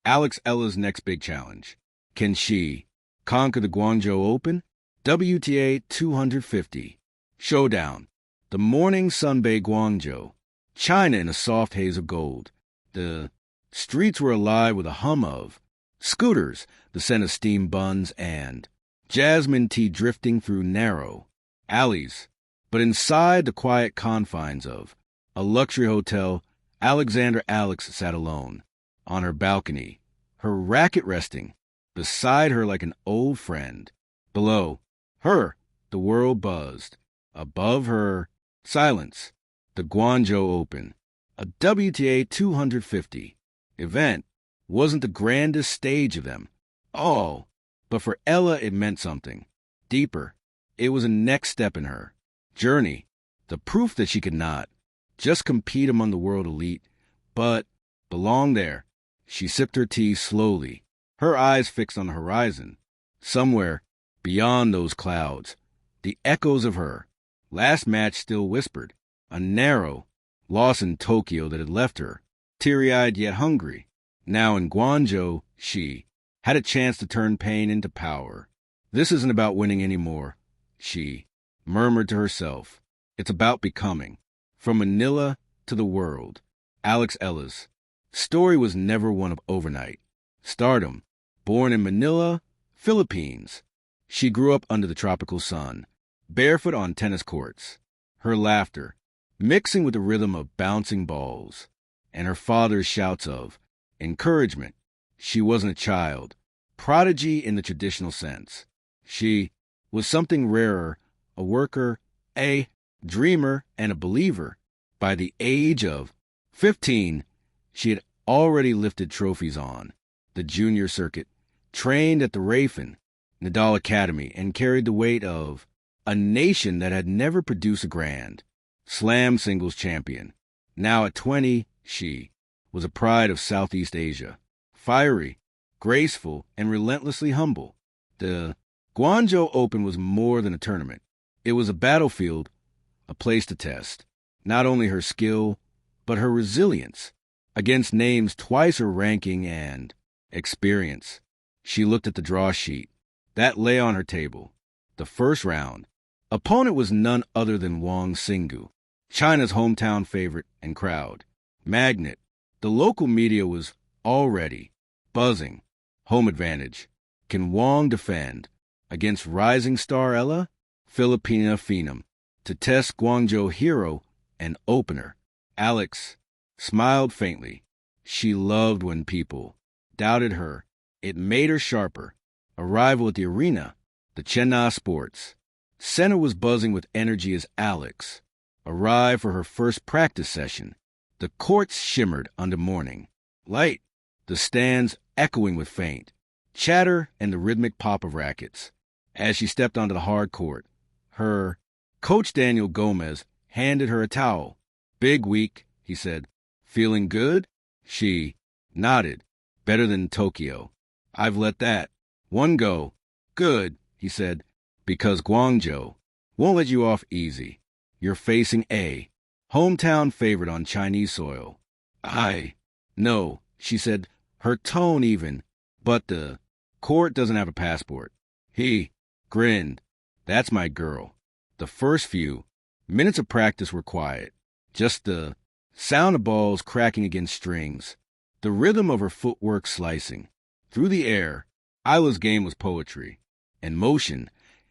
Eala's next big challenge. Can she conquer the Guangzhou Open? WTA 250. Showdown. The morning sunbathed Guangzhou. China in a soft haze of gold. The streets were alive with a hum of scooters, the scent of steamed buns, and jasmine tea drifting through narrow alleys. But inside the quiet confines of a luxury hotel, Alexander Alex sat alone on her balcony, her racket resting beside her like an old friend. Below her, the world buzzed. Above her, silence. The Guangzhou Open, a WTA 250 event, wasn't the grandest stage of them all, but for Eala it meant something deeper. It was a next step in her journey, the proof that she could not just compete among the world elite, but belong there. She sipped her tea slowly, her eyes fixed on the horizon. Somewhere beyond those clouds, the echoes of her last match still whispered, a narrow loss in Tokyo that had left her teary-eyed yet hungry. Now in Guangzhou, she had a chance to turn pain into power. This isn't about winning anymore, she murmured to herself. It's about becoming. From Manila to the world, Eala's story was never one of overnight stardom. Born in Manila, Philippines, she grew up under the tropical sun, barefoot on tennis courts, her laughter mixing with the rhythm of bouncing balls, and her father's shouts of encouragement. She wasn't a child, prodigy in the traditional sense. She was something rarer, a worker, a dreamer, and a believer. By the age of 15, she had already lifted trophies on the junior circuit, trained at the Rafin Nadal Academy, and carried the weight of a nation that had never produced a grand slam singles champion. Now at 20, she was a pride of Southeast Asia, fiery, graceful, and relentlessly humble. The Guangzhou Open was more than a tournament. It was a battlefield, a place to test not only her skill, but her resilience against names twice her ranking and experience. She looked at the draw sheet that lay on her table. The first round opponent was none other than Wang Xingyu, China's hometown favorite and crowd magnet. The local media was already buzzing. Home advantage. Can Wang defend against rising star Eala, Filipina phenom, to test Guangzhou hero and opener? Alex smiled faintly. She loved when people doubted her. It made her sharper. Arrival at the arena, the Chennai Sports Center was buzzing with energy as Alex arrived for her first practice session. The courts shimmered under morning light, the stands echoing with faint chatter and the rhythmic pop of rackets. As she stepped onto the hard court, her coach Daniel Gomez handed her a towel. Big week, he said. Feeling good? She nodded. Better than Tokyo. I've let that one go. Good, he said, because Guangzhou won't let you off easy. You're facing a hometown favorite on Chinese soil. I know, she said, her tone even, but the court doesn't have a passport. He grinned. That's my girl. The first few minutes of practice were quiet. Just the sound of balls cracking against strings, the rhythm of her footwork slicing through the air. Eala's game was poetry and motion,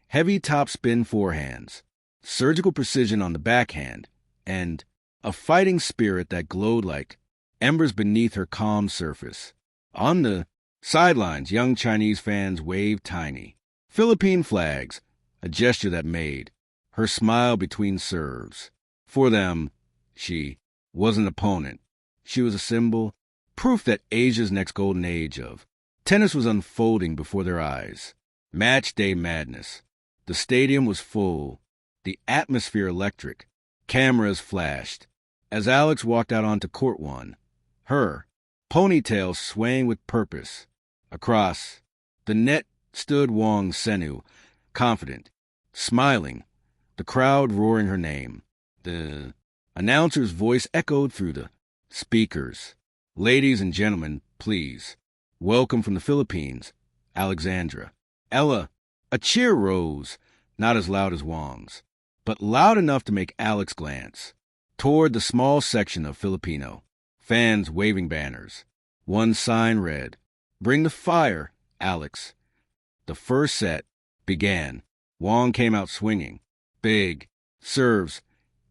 heavy topspin forehands, surgical precision on the backhand, and a fighting spirit that glowed like embers beneath her calm surface. On the sidelines, young Chinese fans waved tiny Philippine flags, a gesture that made her smile between serves. For them, she was an opponent. She was a symbol, proof that Asia's next golden age of tennis was unfolding before their eyes. Match day madness. The stadium was full, the atmosphere electric. Cameras flashed as Alex walked out onto court one, her ponytail swaying with purpose. Across the net stood Wang Xingyu, confident, smiling, the crowd roaring her name. The announcer's voice echoed through the speakers. Ladies and gentlemen, please Welcome from the Philippines, Alexandra. Ella, a cheer rose, not as loud as Wong's, but loud enough to make Alex glance toward the small section of Filipino fans waving banners. One sign read, "Bring the fire, Alex." The first set began. Wong came out swinging. Big. Serves.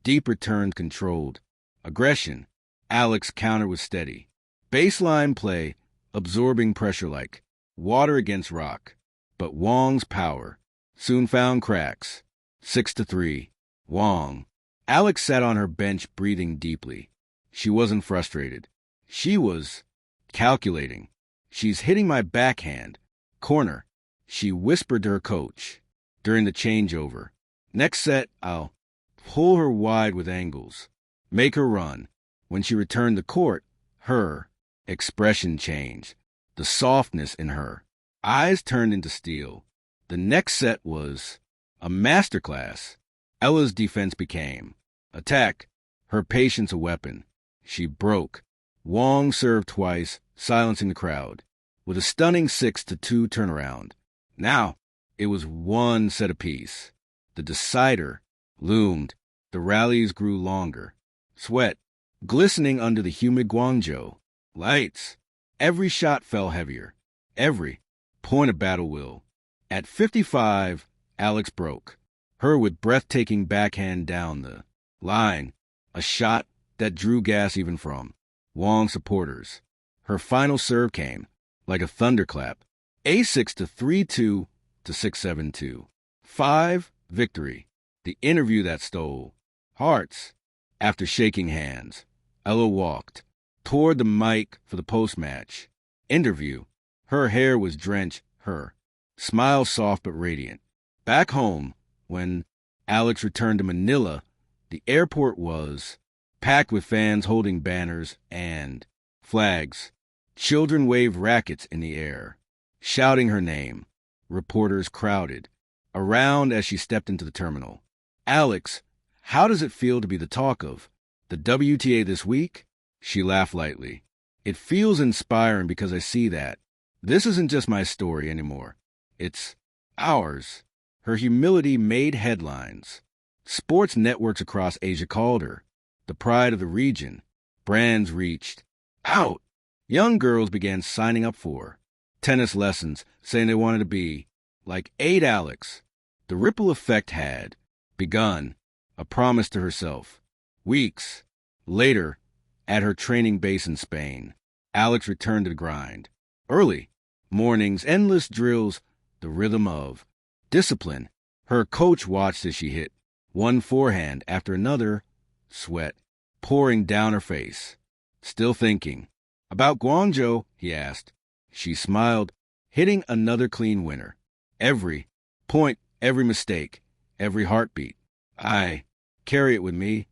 Deep returns controlled. Aggression. Alex countered with steady. Baseline play, absorbing pressure like water against rock. But Wong's power soon found cracks. 6-3. Wong. Alex sat on her bench breathing deeply. She wasn't frustrated. She was calculating. She's hitting my backhand. Corner. She whispered to her coach during the changeover. Next set, I'll pull her wide with angles. Make her run. When she returned to court, her expression changed. The softness in her eyes turned into steel. The next set was a masterclass. Ella's defense became attack, her patience a weapon. She broke. Wong served twice, silencing the crowd, with a stunning 6-2 turnaround. Now, it was one set apiece. The decider loomed. The rallies grew longer. Sweat glistening under the humid Guangzhou. Lights. Every shot fell heavier. Every point of battle will. At 55, Alex broke. Her with breathtaking backhand down the line. A shot that drew gas even from Wong supporters. Her final serve came like a thunderclap. A6 to 3-2 to 6-7-2. 5, victory. The interview that stole hearts. After shaking hands, Ella walked toward the mic for the post-match interview. Her hair was drenched, her smile soft but radiant. Back home, when Alex returned to Manila, the airport was packed with fans holding banners and flags. Children waved rackets in the air, shouting her name. Reporters crowded around as she stepped into the terminal. Alex, how does it feel to be the talk of the WTA this week? She laughed lightly. It feels inspiring because I see that this isn't just my story anymore. It's ours. Her humility made headlines. Sports networks across Asia called her the pride of the region. Brands reached out. Young girls began signing up for tennis lessons, saying they wanted to be like 8 Alex. The ripple effect had begun, a promise to herself. Weeks later, at her training base in Spain, Alex returned to the grind. Early mornings, endless drills, the rhythm of discipline. Her coach watched as she hit one forehand after another, sweat pouring down her face. Still thinking about Guangzhou, he asked. She smiled, hitting another clean winner. Every point, every mistake, every heartbeat. I carry it with me.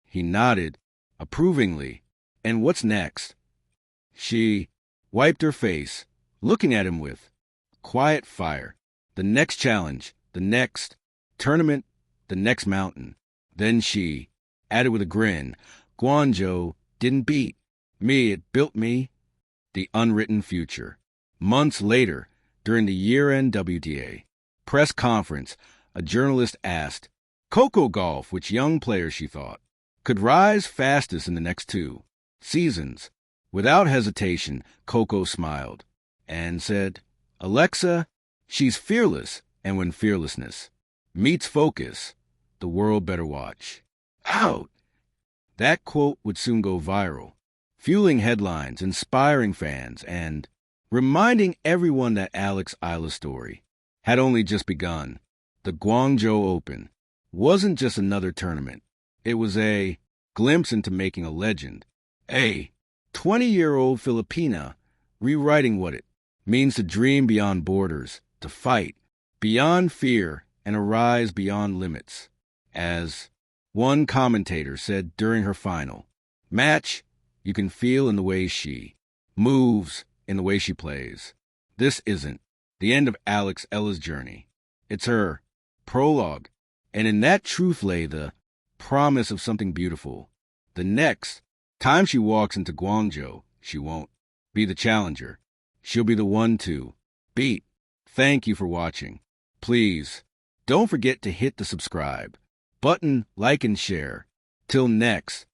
He nodded approvingly. And what's next? She wiped her face, looking at him with quiet fire. The next challenge, the next tournament, the next mountain. Then she added with a grin, Guangzhou didn't beat me, it built me. The unwritten future. Months later, during the year-end WTA press conference, a journalist asked Coco Gauff which young player she thought could rise fastest in the next 2 seasons. Without hesitation, Coco smiled and said, Alexa, she's fearless, and when fearlessness meets focus, the world better watch out. That quote would soon go viral, fueling headlines, inspiring fans, and reminding everyone that Alex Eala's story had only just begun. The Guangzhou Open wasn't just another tournament. It was a glimpse into making a legend. A 20-year-old Filipina rewriting what it means to dream beyond borders, to fight beyond fear, and arise beyond limits. As one commentator said during her final match, you can feel in the way she moves, in the way she plays. This isn't the end of Alex Ella's journey. It's her prologue, and in that truth lay the promise of something beautiful. The next time she walks into Guangzhou, she won't be the challenger. she'll be the one to beat. Thank you for watching. Please, don't forget to hit the subscribe button, like and share. Till next